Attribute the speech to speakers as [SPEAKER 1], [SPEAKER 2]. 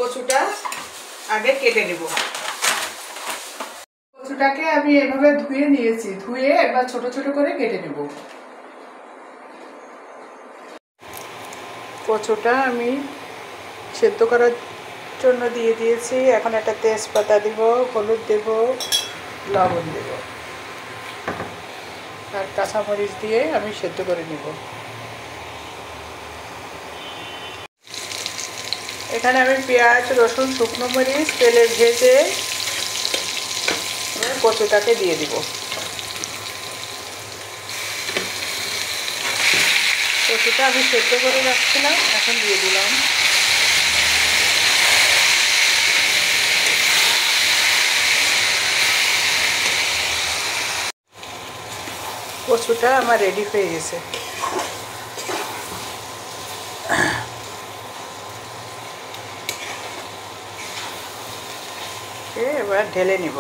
[SPEAKER 1] কচুটা আগে কেটে নেব। কচুটাকে আমি এভাবে ধুয়ে নিয়েছি, ধুয়ে এবার ছোট ছোট করে কেটে নেব। কচুটা আমি সেদ্ধ করার জন্য দিয়ে দিয়েছি। এখন একটা তেজপাতা দিব, হলুদ দেব, লবণ দেব আর কাঁচামরিচ দিয়ে আমি সেদ্ধ করে নেব। এখানে আমি পেঁয়াজ, রসুন, শুকনো মরিচ তেলে ভেজে কচুটাকে দিয়ে দিব। কচুটা আমি সেদ্ধ করে রাখছিলাম, এখন দিয়ে দিলাম। কচুটা আমার রেডি হয়ে গেছে। এবার ঢেলে নিব।